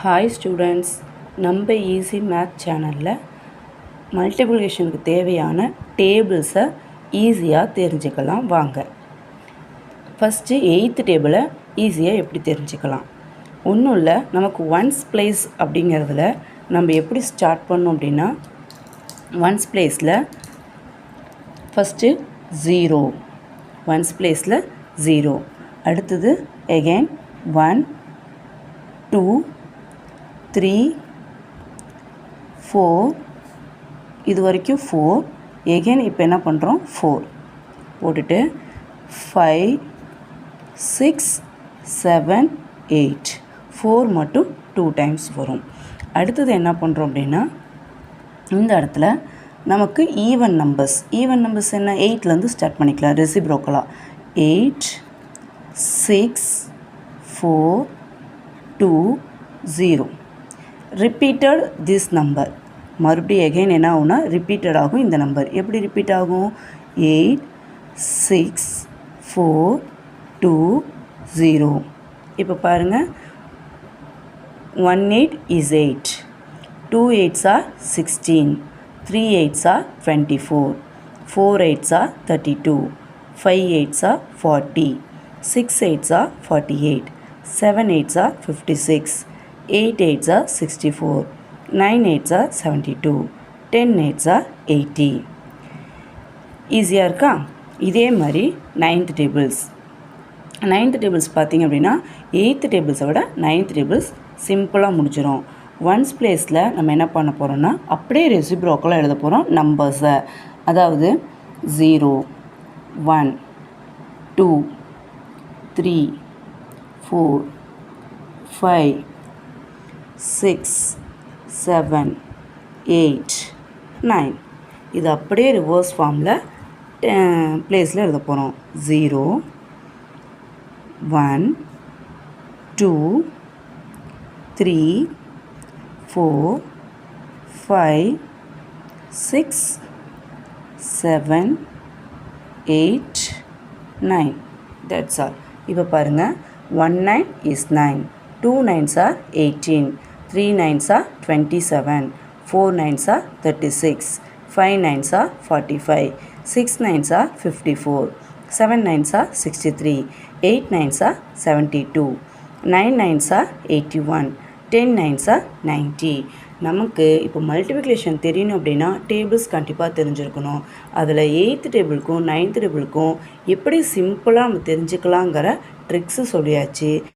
Hi students, நம்ம easy math சேனலில் மல்டிப்ளிகேஷனுக்கு தேவையான டேபிள்ஸை ஈஸியாக தெரிஞ்சுக்கலாம். வாங்க, ஃபஸ்ட்டு 8th டேபிளை ஈஸியாக எப்படி தெரிஞ்சுக்கலாம். ஒன்றும் இல்லை, நமக்கு ஒன்ஸ் பிளேஸ் அப்படிங்கிறதுல நம்ம எப்படி ஸ்டார்ட் பண்ணோம் அப்படின்னா, ஒன்ஸ் பிளேஸில் ஃபஸ்ட்டு 0, ஒன்ஸ் பிளேஸில் 0, அடுத்தது எகெயின் 1, 2, 3, 4, இது வரைக்கும் 4, எகெயின் இப்போ என்ன பண்ணுறோம் 4 போட்டுட்டு 5, 6, 7, 8, 4 மட்டும் 2 டைம்ஸ் வரும். அடுத்தது என்ன பண்ணுறோம் அப்படின்னா, இந்த இடத்துல நமக்கு ஈவன் நம்பர்ஸ் என்ன 8லேருந்து ஸ்டார்ட் பண்ணிக்கலாம் ரெசிப்ரோக்கலாக. 8, 6, 4, 2, 0. ரிப்பீட்டட் திஸ் நம்பர், மறுபடியும் எகைன் என்ன ஆகும்னா ரிப்பீட்டட் ஆகும். இந்த நம்பர் எப்படி ரிப்பீட் ஆகும்? 8, 6, 4, 2, 0. இப்போ பாருங்கள், 1 8 is 8, 2 8s are 16, 3 8s are 24, 4 8s are 32, 5 8s are 40, 6 8s are 48, 7 8s are 56, 8 8s are 64, 9 8s are 72, 10 8s are 80. ஈஸியாக இருக்கா? இதே மாதிரி 9th டேபிள்ஸ் பார்த்திங்க அப்படின்னா 8th டேபிள்ஸை விட 9th டேபிள்ஸ் சிம்பிளாக முடிச்சிடும். ஒன்ஸ் பிளேஸில் நம்ம என்ன பண்ண போகிறோம்னா அப்படியே ரெசிப்ரோக்கலாக எழுத போகிறோம் நம்பர்ஸை. அதாவது 0, 1, 2, 3, 4, 5, 6, 7, 8, 9. இது அப்படியே ரிவர்ஸ் ஃபார்மில் பிளேஸில் எழுத போகிறோம். 0, 1, 2, 3, 4, 5, 6, 7, 8, 9. That's all. இப்போ பாருங்கள், 1 9 is 9, 2 9s are 18, 3 9s are 27, 4 9s are 36, 5 9s are 45, 6 9s are 54, 7 9s are 63, 8 9s are 72, 9 9s are 81, 10 9s are 90. நமக்கு இப்போ மல்டிப்ளிகேஷன் தெரியணும் அப்படின்னா டேபிள்ஸ் கண்டிப்பாக தெரிஞ்சிருக்கணும். அதில் 8th டேபிளுக்கும் 9th டேபிளுக்கும் எப்படி சிம்பிளாக நம்ம தெரிஞ்சுக்கலாங்கிற ட்ரிக்ஸு சொல்லியாச்சு.